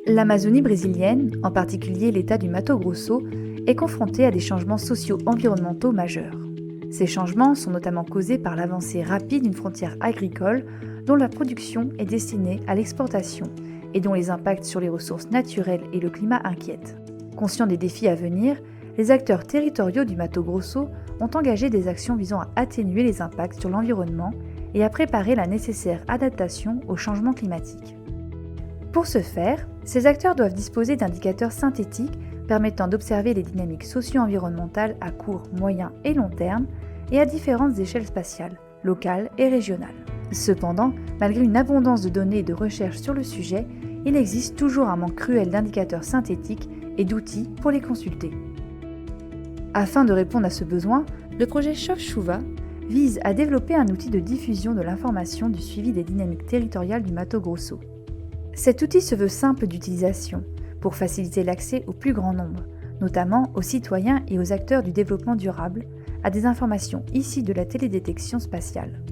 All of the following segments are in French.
L'Amazonie brésilienne, en particulier l'État du Mato Grosso, est confrontée à des changements socio-environnementaux majeurs. Ces changements sont notamment causés par l'avancée rapide d'une frontière agricole dont la production est destinée à l'exportation et dont les impacts sur les ressources naturelles et le climat inquiètent. Conscients des défis à venir, les acteurs territoriaux du Mato Grosso ont engagé des actions visant à atténuer les impacts sur l'environnement et à préparer la nécessaire adaptation au changement climatique. Pour ce faire, ces acteurs doivent disposer d'indicateurs synthétiques permettant d'observer les dynamiques socio-environnementales à court, moyen et long terme et à différentes échelles spatiales, locales et régionales. Cependant, malgré une abondance de données et de recherches sur le sujet, il existe toujours un manque cruel d'indicateurs synthétiques et d'outils pour les consulter. Afin de répondre à ce besoin, le projet Chauve-Chouva vise à développer un outil de diffusion de l'information du suivi des dynamiques territoriales du Mato Grosso. Cet outil se veut simple d'utilisation pour faciliter l'accès au plus grand nombre, notamment aux citoyens et aux acteurs du développement durable, à des informations issues de la télédétection spatiale.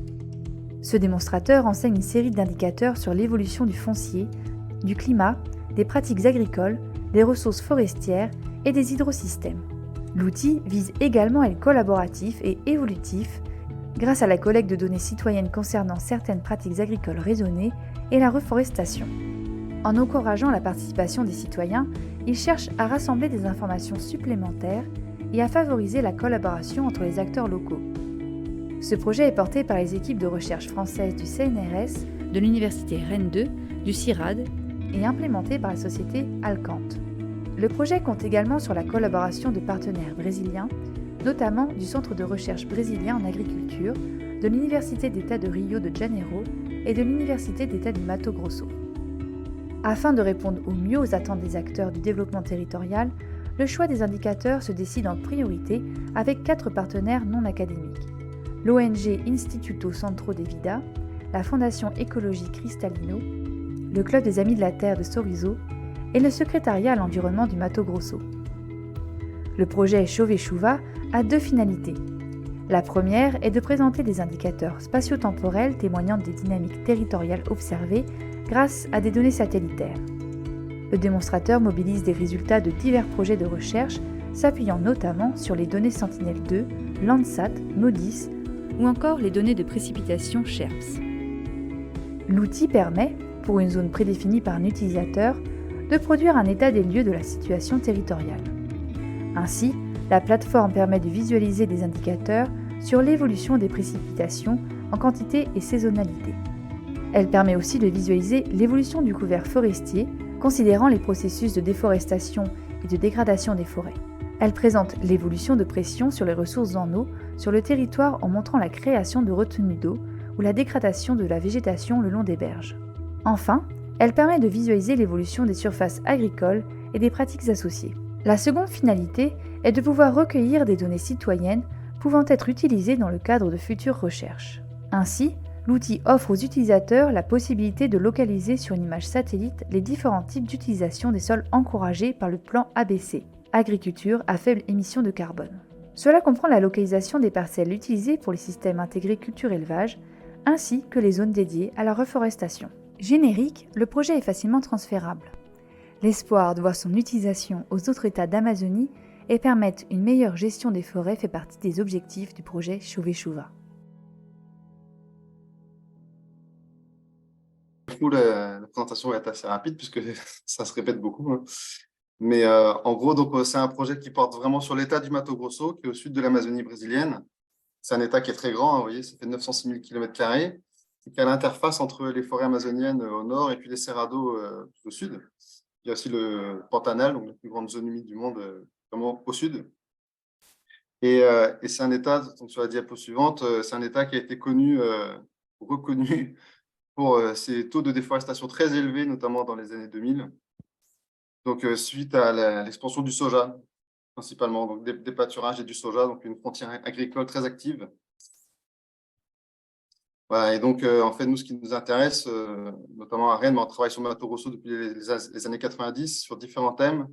Ce démonstrateur enseigne une série d'indicateurs sur l'évolution du foncier, du climat, des pratiques agricoles, des ressources forestières et des hydrosystèmes. L'outil vise également à être collaboratif et évolutif grâce à la collecte de données citoyennes concernant certaines pratiques agricoles raisonnées et la reforestation. En encourageant la participation des citoyens, il cherche à rassembler des informations supplémentaires et à favoriser la collaboration entre les acteurs locaux. Ce projet est porté par les équipes de recherche françaises du CNRS, de l'Université Rennes 2, du CIRAD et implémenté par la société Alcante. Le projet compte également sur la collaboration de partenaires brésiliens, notamment du Centre de recherche brésilien en agriculture, de l'Université d'État de Rio de Janeiro et de l'Université d'État du Mato Grosso. Afin de répondre au mieux aux attentes des acteurs du développement territorial, le choix des indicateurs se décide en priorité avec 4 partenaires non académiques. L'ONG Instituto Centro de Vida, la Fondation Écologie Cristalino, le Club des Amis de la Terre de Sorriso et le Secrétariat à l'environnement du Mato Grosso. Le projet Chauve-Chouva a 2 finalités. La première est de présenter des indicateurs spatio-temporels témoignant des dynamiques territoriales observées grâce à des données satellitaires. Le démonstrateur mobilise des résultats de divers projets de recherche s'appuyant notamment sur les données Sentinel-2, Landsat, MODIS ou encore les données de précipitation SHERPS. L'outil permet, pour une zone prédéfinie par un utilisateur, de produire un état des lieux de la situation territoriale. Ainsi, la plateforme permet de visualiser des indicateurs sur l'évolution des précipitations en quantité et saisonnalité. Elle permet aussi de visualiser l'évolution du couvert forestier, considérant les processus de déforestation et de dégradation des forêts. Elle présente l'évolution de pression sur les ressources en eau sur le territoire en montrant la création de retenues d'eau ou la dégradation de la végétation le long des berges. Enfin, elle permet de visualiser l'évolution des surfaces agricoles et des pratiques associées. La seconde finalité est de pouvoir recueillir des données citoyennes pouvant être utilisées dans le cadre de futures recherches. Ainsi, l'outil offre aux utilisateurs la possibilité de localiser sur une image satellite les différents types d'utilisation des sols encouragés par le plan ABC, agriculture à faible émission de carbone. Cela comprend la localisation des parcelles utilisées pour les systèmes intégrés culture-élevage, ainsi que les zones dédiées à la reforestation. Générique, le projet est facilement transférable. L'espoir de voir son utilisation aux autres États d'Amazonie et permettre une meilleure gestion des forêts fait partie des objectifs du projet Chauve-Chouva. Du coup, la présentation va être assez rapide puisque ça se répète beaucoup, hein. Mais en gros, donc, c'est un projet qui porte vraiment sur l'état du Mato Grosso, qui est au sud de l'Amazonie brésilienne. C'est un état qui est très grand, hein, vous voyez, ça fait 906 000 km², et qui a l'interface entre les forêts amazoniennes au nord et puis les cerrados au sud. Il y a aussi le Pantanal, donc la plus grande zone humide du monde, vraiment au sud. Et c'est un état, donc sur la diapo suivante, c'est un état qui a été reconnu pour ses taux de déforestation très élevés, notamment dans les années 2000. Donc, suite à l'expansion du soja, principalement, donc des pâturages et du soja, donc une frontière agricole très active. Voilà, et donc, en fait, nous, ce qui nous intéresse, notamment à Rennes, mais on travaille sur Mato Grosso depuis les années 90 sur différents thèmes,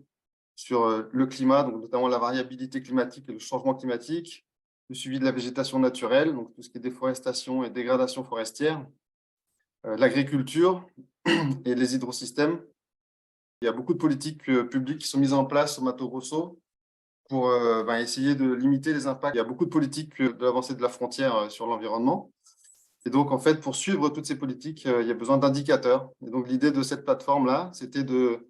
sur le climat, donc notamment la variabilité climatique et le changement climatique, le suivi de la végétation naturelle, donc tout ce qui est déforestation et dégradation forestière, l'agriculture et les hydrosystèmes, Il y a beaucoup de politiques publiques qui sont mises en place au Mato Grosso pour essayer de limiter les impacts. Il y a beaucoup de politiques de l'avancée de la frontière sur l'environnement. Et donc, en fait, pour suivre toutes ces politiques, il y a besoin d'indicateurs. Et donc, l'idée de cette plateforme-là, c'était de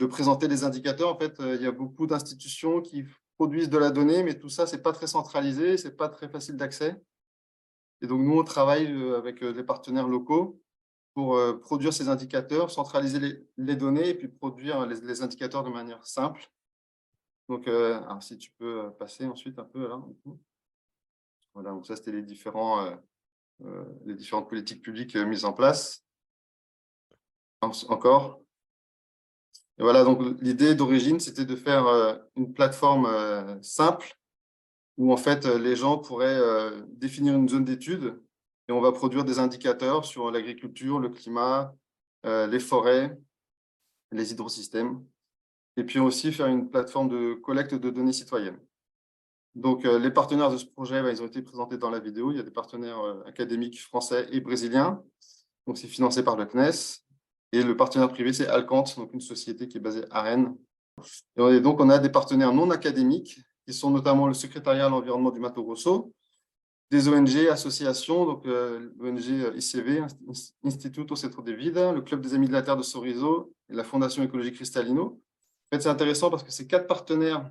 présenter des indicateurs. En fait, il y a beaucoup d'institutions qui produisent de la donnée, mais tout ça, c'est pas très centralisé, c'est pas très facile d'accès. Et donc, nous, on travaille avec les partenaires locaux pour produire ces indicateurs, centraliser les données et puis produire les indicateurs de manière simple. Donc, alors, si tu peux passer ensuite un peu là. Voilà, donc ça, c'était les différentes politiques publiques mises en place. Encore. Et voilà, donc l'idée d'origine, c'était de faire une plateforme simple où en fait les gens pourraient définir une zone d'étude et on va produire des indicateurs sur l'agriculture, le climat, les forêts, les hydrosystèmes, et puis aussi faire une plateforme de collecte de données citoyennes. Donc les partenaires de ce projet, ils ont été présentés dans la vidéo. Il y a des partenaires académiques français et brésiliens. Donc c'est financé par le CNES. Et le partenaire privé, c'est Alcante, donc une société qui est basée à Rennes. Et donc, on a des partenaires non académiques, qui sont notamment le secrétariat à l'environnement du Mato Grosso, des ONG, associations, donc l'ONG ICV, Instituto Centro de Vida, le Club des Amis de la Terre de Sorriso et la Fondation Écologie Cristalino. En fait, c'est intéressant parce que ces 4 partenaires,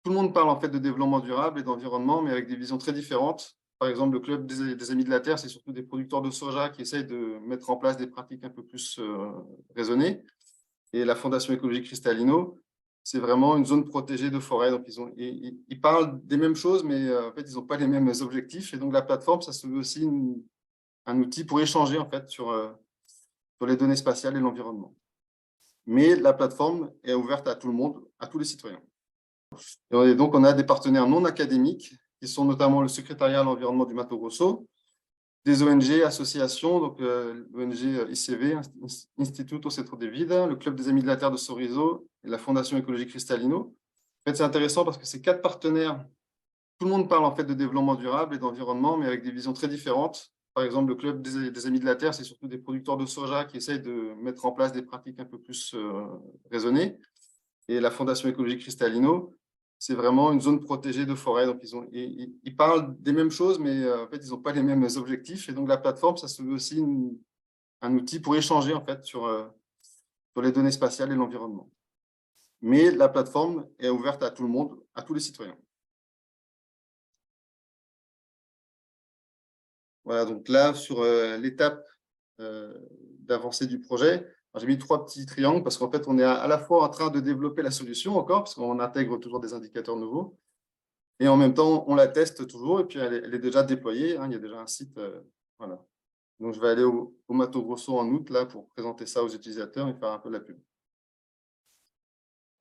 tout le monde parle en fait de développement durable et d'environnement, mais avec des visions très différentes. Par exemple, le Club des Amis de la Terre, c'est surtout des producteurs de soja qui essayent de mettre en place des pratiques un peu plus raisonnées. Et la Fondation Écologie Cristalino, c'est vraiment une zone protégée de forêt. Donc, ils parlent des mêmes choses, mais en fait, ils n'ont pas les mêmes objectifs. Et donc, la plateforme, ça se veut aussi un outil pour échanger en fait, sur les données spatiales et l'environnement. Mais la plateforme est ouverte à tout le monde, à tous les citoyens. Et donc, on a des partenaires non académiques, qui sont notamment le secrétariat à l'environnement du Mato Grosso, des ONG, associations, donc l'ONG ICV, Instituto Centro de Vida, le Club des Amis de la Terre de Sorriso et la Fondation Écologie Cristalino. En fait, c'est intéressant parce que ces 4 partenaires, tout le monde parle en fait de développement durable et d'environnement, mais avec des visions très différentes. Par exemple, le Club des Amis de la Terre, c'est surtout des producteurs de soja qui essayent de mettre en place des pratiques un peu plus raisonnées. Et la Fondation Écologie Cristalino, c'est vraiment une zone protégée de forêt. Donc, ils parlent des mêmes choses, mais en fait, ils n'ont pas les mêmes objectifs. Et donc, la plateforme, ça se veut aussi un outil pour échanger en fait, sur les données spatiales et l'environnement. Mais la plateforme est ouverte à tout le monde, à tous les citoyens. Voilà, donc là, sur l'étape d'avancée du projet, j'ai mis 3 petits triangles parce qu'en fait, on est à la fois en train de développer la solution encore, parce qu'on intègre toujours des indicateurs nouveaux, et en même temps, on la teste toujours, et puis elle est déjà déployée, hein, il y a déjà un site. Voilà. Donc, je vais aller au Mato Grosso en août là, pour présenter ça aux utilisateurs et faire un peu la pub.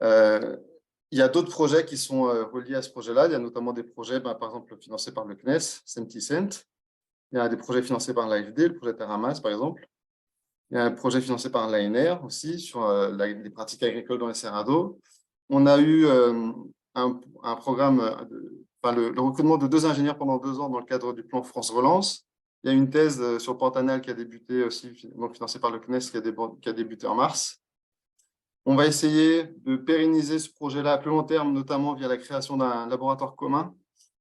Il y a d'autres projets qui sont reliés à ce projet-là. Il y a notamment des projets, par exemple, financés par le CNES, Senticent. Il y a des projets financés par l'AFD, le projet Terramas, par exemple. Il y a un projet financé par l'ANR aussi sur les pratiques agricoles dans les cerrados. On a eu un programme, le recrutement de 2 ingénieurs pendant 2 ans dans le cadre du plan France Relance. Il y a une thèse sur Pantanal qui a débuté aussi, donc financée par le CNES, qui a débuté en mars. On va essayer de pérenniser ce projet-là à plus long terme, notamment via la création d'un laboratoire commun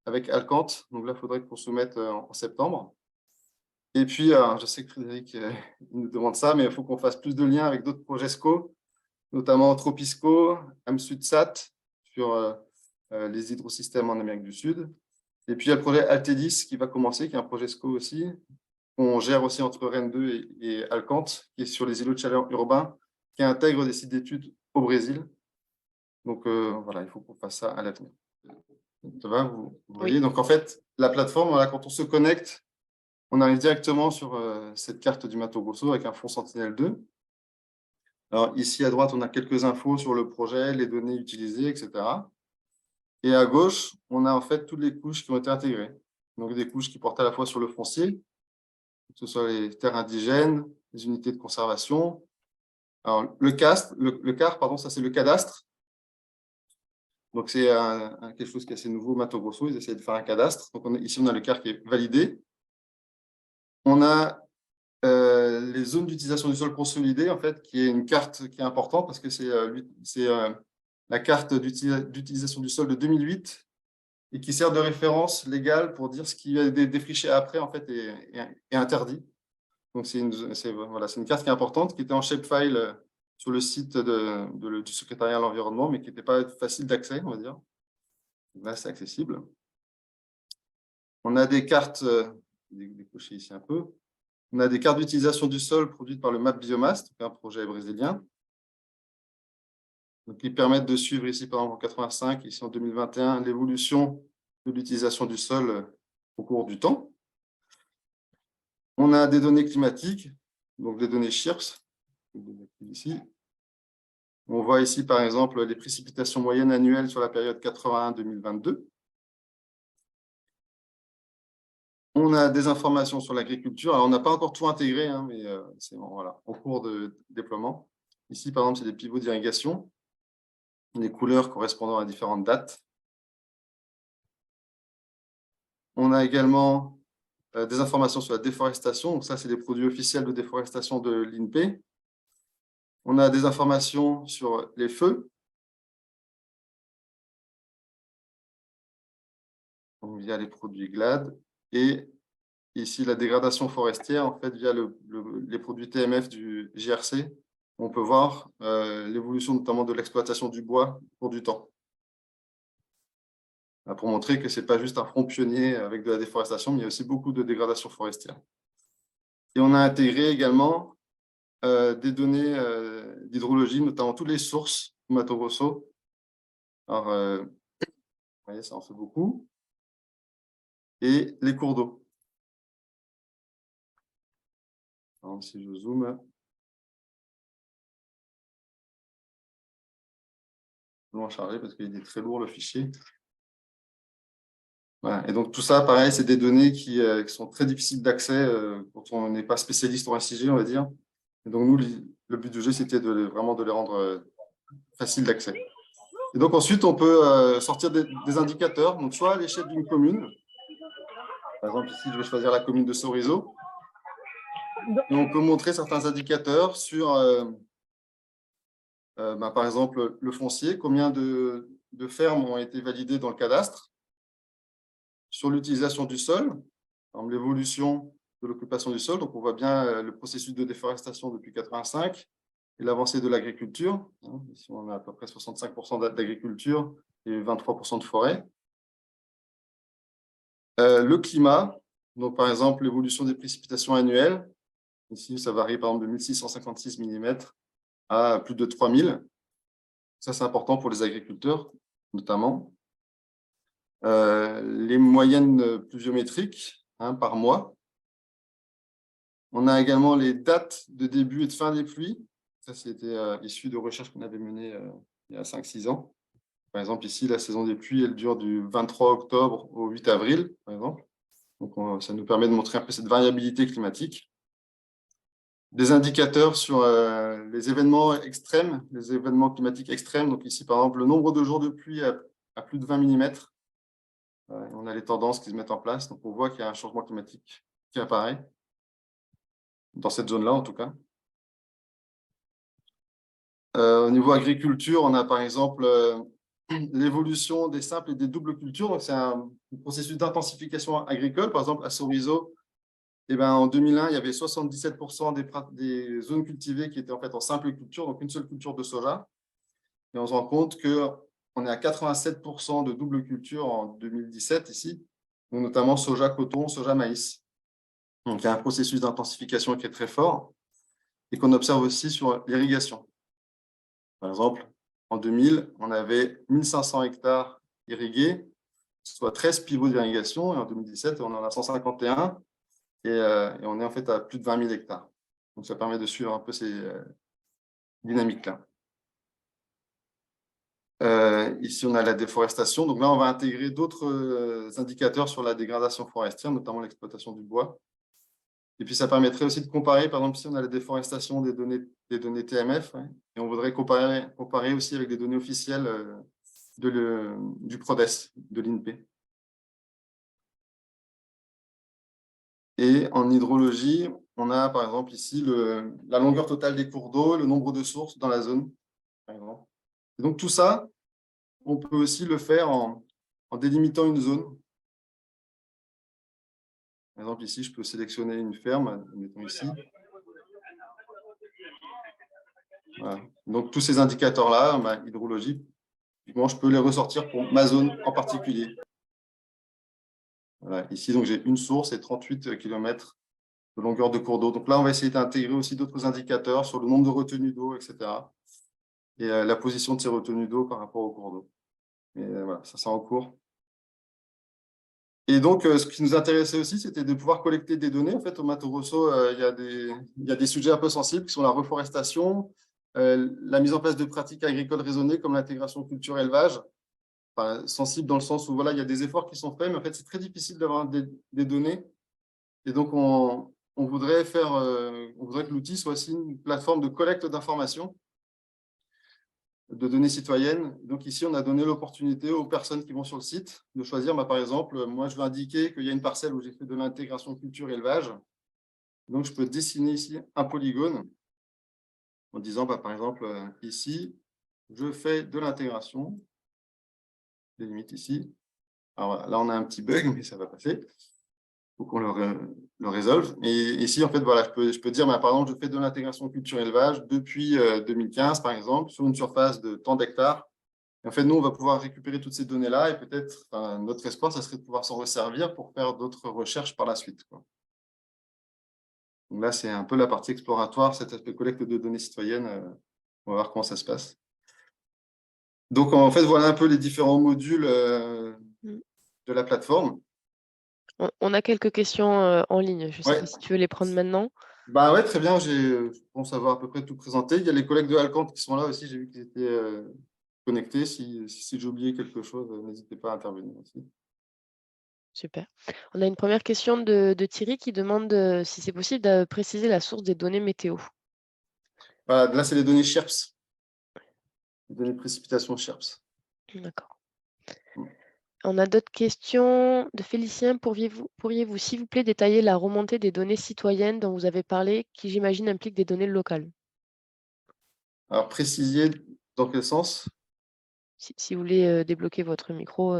avec Alcante. Donc là, il faudrait qu'on soumette en septembre. Et puis, je sais que Frédéric nous demande ça, mais il faut qu'on fasse plus de liens avec d'autres projets SCO, notamment Tropisco, AmSudsat, sur les hydrosystèmes en Amérique du Sud. Et puis, il y a le projet Altedis qui va commencer, qui est un projet SCO aussi, qu'on gère aussi entre Rennes 2 et Alcante, qui est sur les îlots de chaleur urbains, qui intègre des sites d'études au Brésil. Donc, voilà, il faut qu'on fasse ça à l'avenir. Ça va, vous voyez? Oui. Donc, en fait, la plateforme, voilà, quand on se connecte, on arrive directement sur cette carte du Mato Grosso avec un fond Sentinel-2. Alors, ici, à droite, on a quelques infos sur le projet, les données utilisées, etc. Et à gauche, on a en fait toutes les couches qui ont été intégrées. Donc, des couches qui portent à la fois sur le foncier, que ce soit les terres indigènes, les unités de conservation. Alors, le CAR, pardon, ça c'est le cadastre. Donc, c'est quelque chose qui est assez nouveau, Mato Grosso, ils essaient de faire un cadastre. Donc, ici, on a le CAR qui est validé. On a les zones d'utilisation du sol consolidées, en fait, qui est une carte qui est importante parce que c'est la carte d'utilisation du sol de 2008 et qui sert de référence légale pour dire ce qui est défriché après, en fait, est interdit. Donc, c'est une carte qui est importante, qui était en shapefile sur le site du secrétariat à l'environnement, mais qui n'était pas facile d'accès, on va dire. Là, c'est accessible. On a des cartes, décocher ici un peu. On a des cartes d'utilisation du sol produites par le MAP Biomasse, un projet brésilien, donc, qui permettent de suivre ici, par exemple, en 85, ici en 2021, l'évolution de l'utilisation du sol au cours du temps. On a des données climatiques, donc des données SHIRPS, ici. On voit ici, par exemple, les précipitations moyennes annuelles sur la période 81-2022. On a des informations sur l'agriculture. Alors, on n'a pas encore tout intégré, hein, mais c'est bon, voilà, en cours de déploiement. Ici, par exemple, c'est des pivots d'irrigation, les couleurs correspondant à différentes dates. On a également des informations sur la déforestation. Donc, ça, c'est des produits officiels de déforestation de l'INPE. On a des informations sur les feux, donc via les produits GLAD. Et ici, la dégradation forestière, en fait, via les produits TMF du JRC. On peut voir l'évolution notamment de l'exploitation du bois au cours du temps. Pour montrer que ce n'est pas juste un front pionnier avec de la déforestation, mais il y a aussi beaucoup de dégradation forestière. Et on a intégré également des données d'hydrologie, notamment toutes les sources du Mato Grosso. Alors, vous voyez, ça en fait beaucoup. Et les cours d'eau. Alors, si je zoome, long à charger parce qu'il est très lourd le fichier. Voilà. Et donc tout ça, pareil, c'est des données qui sont très difficiles d'accès quand on n'est pas spécialiste en SIG, on va dire. Et donc nous, le but du jeu, c'était vraiment de les rendre faciles d'accès. Et donc ensuite, on peut sortir des indicateurs, donc soit à l'échelle d'une commune. Par exemple, ici, je vais choisir la commune de Sorriso. Et on peut montrer certains indicateurs sur, par exemple, le foncier, combien de fermes ont été validées dans le cadastre, sur l'utilisation du sol, l'évolution de l'occupation du sol. Donc, on voit bien le processus de déforestation depuis 1985 et l'avancée de l'agriculture. Ici, on a à peu près 65% d'agriculture et 23% de forêt. Le climat, donc par exemple, l'évolution des précipitations annuelles. Ici, ça varie par exemple de 1656 mm à plus de 3000. Ça, c'est important pour les agriculteurs, notamment. Les moyennes pluviométriques par mois. On a également les dates de début et de fin des pluies. Ça, c'était issu de recherches qu'on avait menées il y a 5-6 ans. Par exemple, ici, la saison des pluies, elle dure du 23 octobre au 8 avril, par exemple. Donc, ça nous permet de montrer un peu cette variabilité climatique. Des indicateurs sur les événements extrêmes, les événements climatiques extrêmes. Donc ici, par exemple, le nombre de jours de pluie à plus de 20 mm. On a les tendances qui se mettent en place. Donc, on voit qu'il y a un changement climatique qui apparaît, dans cette zone-là, en tout cas. Au niveau agriculture, on a par exemple l'évolution des simples et des doubles cultures. Donc, c'est un processus d'intensification agricole. Par exemple, à Sorriso, en 2001, il y avait 77% des zones cultivées qui étaient en fait en simple culture, donc une seule culture de soja. Et on se rend compte qu'on est à 87% de double culture en 2017 ici, donc notamment soja, coton, soja, maïs. Donc, il y a un processus d'intensification qui est très fort et qu'on observe aussi sur l'irrigation. Par exemple, en 2000, on avait 1500 hectares irrigués, soit 13 pivots d'irrigation, et en 2017, on en a 151, et on est en fait à plus de 20 000 hectares. Donc, ça permet de suivre un peu ces dynamiques-là. Ici, on a la déforestation. Donc là, on va intégrer d'autres indicateurs sur la dégradation forestière, notamment l'exploitation du bois. Et puis, ça permettrait aussi de comparer, par exemple, si on a la déforestation des données TMF, et on voudrait comparer aussi avec des données officielles du PRODES, de l'INPE. Et en hydrologie, on a par exemple ici la longueur totale des cours d'eau, le nombre de sources dans la zone, par exemple. Et donc tout ça, on peut aussi le faire en délimitant une zone. Par exemple, ici, je peux sélectionner une ferme, mettons ici. Voilà. Donc tous ces indicateurs-là, hydrologiques, je peux les ressortir pour ma zone en particulier. Voilà. Ici, donc j'ai une source et 38 km de longueur de cours d'eau. Donc là, on va essayer d'intégrer aussi d'autres indicateurs sur le nombre de retenues d'eau, etc. Et la position de ces retenues d'eau par rapport au cours d'eau. Et voilà, ça c'est en cours. Et donc, ce qui nous intéressait aussi, c'était de pouvoir collecter des données. En fait, au Mato Grosso, il y a des sujets un peu sensibles qui sont la reforestation, la mise en place de pratiques agricoles raisonnées comme l'intégration culture-élevage. Enfin, sensible dans le sens où voilà, il y a des efforts qui sont faits, mais en fait, c'est très difficile d'avoir des données. Et donc, on voudrait que l'outil soit aussi une plateforme de collecte d'informations, de données citoyennes. Donc ici, on a donné l'opportunité aux personnes qui vont sur le site de choisir, par exemple, moi, je veux indiquer qu'il y a une parcelle où j'ai fait de l'intégration culture-élevage. Donc, je peux dessiner ici un polygone en disant, par exemple, ici, je fais de l'intégration. Je limite ici. Alors voilà, là, on a un petit bug, mais ça va passer. Il faut qu'on le résolve. Et ici, en fait, voilà, je peux dire, par exemple, je fais de l'intégration culture-élevage depuis 2015, par exemple, sur une surface de tant d'hectares. Et en fait, nous, on va pouvoir récupérer toutes ces données-là et peut-être, notre espoir, ça serait de pouvoir s'en resservir pour faire d'autres recherches par la suite, quoi. Donc là, c'est un peu la partie exploratoire, cet aspect collecte de données citoyennes. On va voir comment ça se passe. Donc, en fait, voilà un peu les différents modules Mm. de la plateforme. On a quelques questions en ligne. Je ne sais pas Ouais. si tu veux les prendre maintenant. Ouais, très bien. Je pense avoir à peu près tout présenté. Il y a les collègues de Alcante qui sont là aussi. J'ai vu qu'ils étaient connectés. Si j'ai oublié quelque chose, n'hésitez pas à intervenir aussi. Super. On a une première question de Thierry qui demande si c'est possible de préciser la source des données météo. Voilà, là, c'est les données SHERPS, les données de précipitation SHERPS. D'accord. Mm. On a d'autres questions de Félicien. Pourriez-vous, s'il vous plaît, détailler la remontée des données citoyennes dont vous avez parlé, qui j'imagine implique des données locales? Alors, préciser dans quel sens? Si vous voulez débloquer votre micro,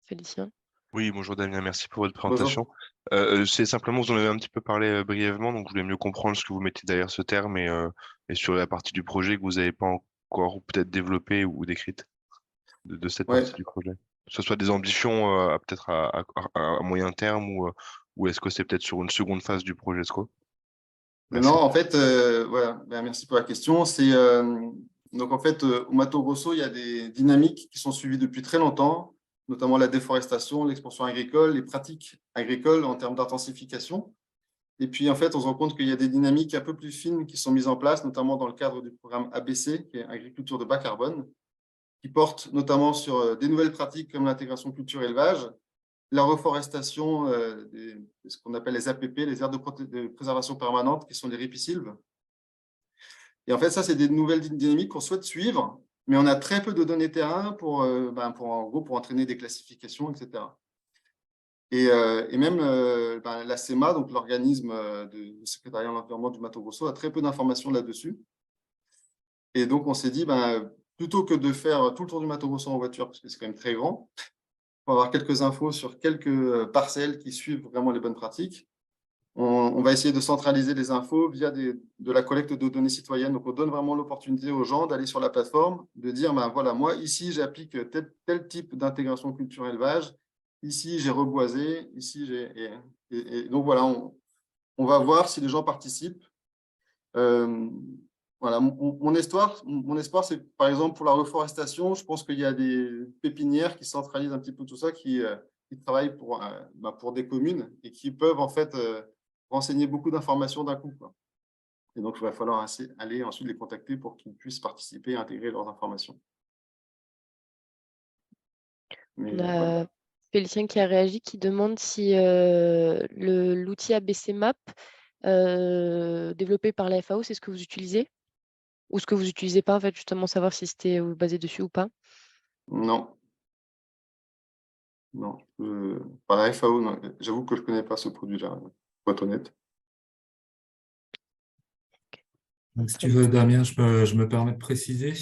Félicien. Oui, bonjour Damien, merci pour votre Bonjour. présentation. C'est simplement, vous en avez un petit peu parlé brièvement, donc je voulais mieux comprendre ce que vous mettez derrière ce terme et sur la partie du projet que vous n'avez pas encore peut-être développée ou décrite de cette Ouais. partie du projet. Que ce soit des ambitions peut-être à moyen terme ou est-ce que c'est peut-être sur une seconde phase du projet SCO? Non, Merci. en fait, voilà, merci pour la question. Donc, en fait, au Mato Grosso, il y a des dynamiques qui sont suivies depuis très longtemps, notamment la déforestation, l'expansion agricole, les pratiques agricoles en termes d'intensification. Et puis, en fait, on se rend compte qu'il y a des dynamiques un peu plus fines qui sont mises en place, notamment dans le cadre du programme ABC, qui est Agriculture de bas carbone, qui porte notamment sur des nouvelles pratiques comme l'intégration culture-élevage, la reforestation de ce qu'on appelle les APP, les aires de préservation permanente, qui sont les ripisylves. Et en fait, ça, c'est des nouvelles dynamiques qu'on souhaite suivre, mais on a très peu de données terrain en gros, pour entraîner des classifications, etc. Et même la CEMA, donc l'organisme du secrétariat à l'environnement du Mato Grosso, a très peu d'informations là-dessus. Et donc, on s'est dit, plutôt que de faire tout le tour du Mato Grosso en voiture, parce que c'est quand même très grand, pour avoir quelques infos sur quelques parcelles qui suivent vraiment les bonnes pratiques, on va essayer de centraliser les infos via de la collecte de données citoyennes. Donc, on donne vraiment l'opportunité aux gens d'aller sur la plateforme, de dire, voilà, moi, ici, j'applique tel type d'intégration culture-élevage. Ici, j'ai reboisé. Ici, et donc, voilà, on va voir si les gens participent. Voilà, mon espoir, c'est par exemple pour la reforestation, je pense qu'il y a des pépinières qui centralisent un petit peu tout ça, qui travaillent pour des communes et qui peuvent en fait renseigner beaucoup d'informations d'un coup, quoi. Et donc, il va falloir aller ensuite les contacter pour qu'ils puissent participer et intégrer leurs informations. Mais, On voilà. a Félicien qui a réagi, qui demande si l'outil ABC Map développé par la FAO, c'est ce que vous utilisez? Ou ce que vous n'utilisez pas, en fait, justement, savoir si c'était basé dessus ou pas? Non, non. Par la FAO, non. J'avoue que je ne connais pas ce produit-là, pour être honnête. Donc, si Très tu bien. veux, Damien, je me permets de préciser.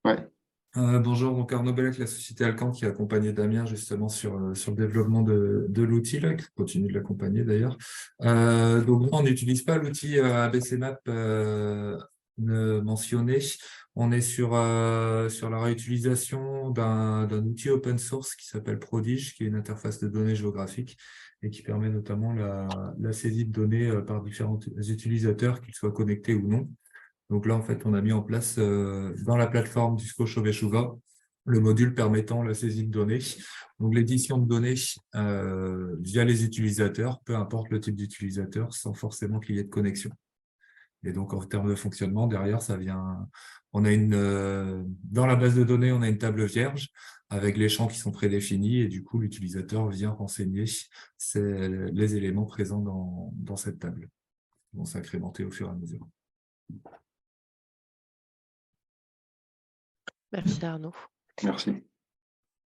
Ouais. Bonjour, donc Arnaud Bellec, la société Alcan qui a accompagné Damien justement sur le développement de l'outil, là, qui continue de l'accompagner d'ailleurs. Donc, nous, on n'utilise pas l'outil ABC Map mentionné. On est sur la réutilisation d'un outil open source qui s'appelle Prodige, qui est une interface de données géographiques et qui permet notamment la saisie de données par différents utilisateurs, qu'ils soient connectés ou non. Donc là, en fait, on a mis en place dans la plateforme du Veshuva le module permettant la saisie de données. Donc l'édition de données via les utilisateurs, peu importe le type d'utilisateur, sans forcément qu'il y ait de connexion. Et donc, en termes de fonctionnement, derrière, on a dans la base de données, on a une table vierge avec les champs qui sont prédéfinis et du coup, l'utilisateur vient renseigner les éléments présents dans cette table. Ils vont s'incrémenter au fur et à mesure. Merci Arnaud. Merci.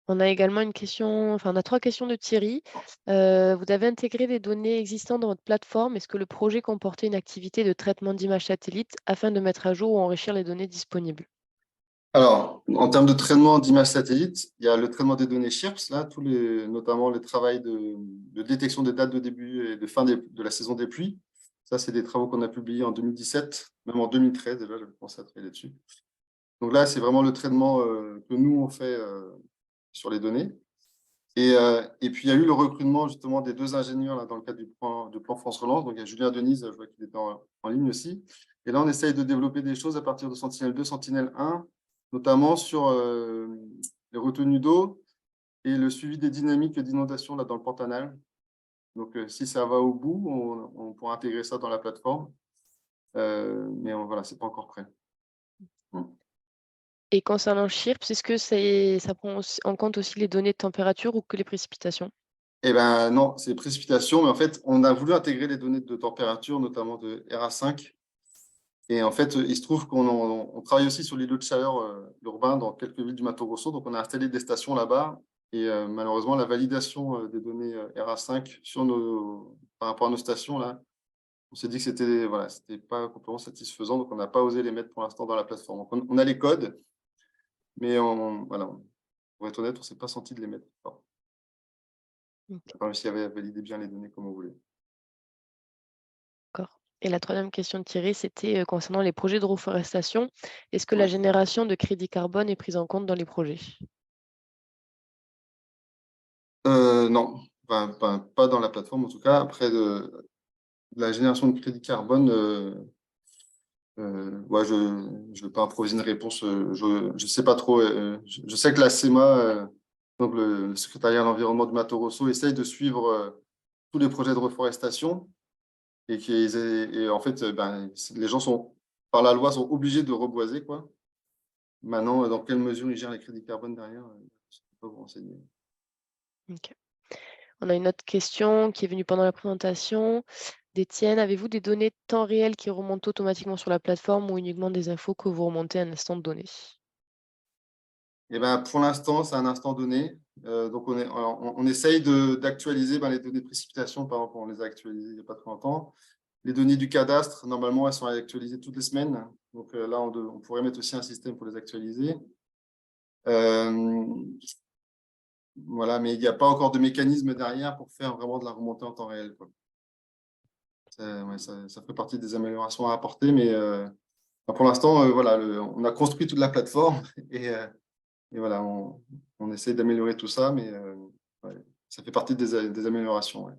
On a également on a 3 questions de Thierry. Vous avez intégré des données existantes dans votre plateforme. Est-ce que le projet comportait une activité de traitement d'images satellites afin de mettre à jour ou enrichir les données disponibles? Alors, en termes de traitement d'images satellites, il y a le traitement des données SHIRPS, là, notamment les travaux de détection des dates de début et de fin de la saison des pluies. Ça, c'est des travaux qu'on a publiés en 2017, même en 2013 déjà, j'avais commencé à travailler là-dessus. Donc là, c'est vraiment le traitement que nous, on fait sur les données. Et puis, il y a eu le recrutement justement des 2 ingénieurs là, dans le cadre du plan France Relance. Donc, il y a Julien Denise, je vois qu'il était en ligne aussi. Et là, on essaye de développer des choses à partir de Sentinelle-2, Sentinelle-1, notamment sur les retenues d'eau et le suivi des dynamiques d'inondation dans le Pantanal. Donc, si ça va au bout, on pourra intégrer ça dans la plateforme. Mais voilà, ce n'est pas encore prêt. Et concernant SHIRPS, est-ce que ça prend en compte aussi les données de température ou que les précipitations? Eh bien, non, c'est précipitation, mais en fait, on a voulu intégrer les données de température, notamment de RA5. Et en fait, il se trouve qu'on travaille aussi sur l'îlot de chaleur urbain dans quelques villes du Mato Grosso. Donc, on a installé des stations là-bas. Et malheureusement, la validation des données RA5 par rapport à nos stations, là, on s'est dit que c'était pas complètement satisfaisant. Donc, on n'a pas osé les mettre pour l'instant dans la plateforme. Donc, on a les codes, mais voilà, pour être honnête, on ne s'est pas senti de les mettre. On n'a pas réussi à valider bien les données comme on voulait. D'accord. Et la 3e question de Thierry, c'était concernant les projets de reforestation. Est-ce que la génération de crédit carbone est prise en compte dans les projets? Non, pas dans la plateforme en tout cas. Après, la génération de crédit carbone, ouais, je ne vais pas improviser une réponse. Je ne sais pas trop. Je sais que la CEMA, donc le secrétariat à l'environnement du Mato Grosso, essaye de suivre tous les projets de reforestation et en fait, les gens par la loi, sont obligés de reboiser, quoi. Maintenant, dans quelle mesure ils gèrent les crédits carbone derrière, je ne sais pas vous renseigner. OK. On a une autre question qui est venue pendant la présentation d'Étienne. Avez-vous des données temps réel qui remontent automatiquement sur la plateforme ou uniquement des infos que vous remontez à un instant donné? Eh ben, pour l'instant, c'est un instant donné. Donc, on essaye d'actualiser les données de précipitation. Par exemple, on les a actualisées il n'y a pas très longtemps. Les données du cadastre, normalement, elles sont actualisées toutes les semaines. Donc là, on pourrait mettre aussi un système pour les actualiser. Voilà, mais il n'y a pas encore de mécanisme derrière pour faire vraiment de la remontée en temps réel, quoi. Ça fait partie des améliorations à apporter, mais pour l'instant, voilà, on a construit toute la plateforme et voilà, on essaie d'améliorer tout ça, mais ouais, ça fait partie des améliorations. Ouais.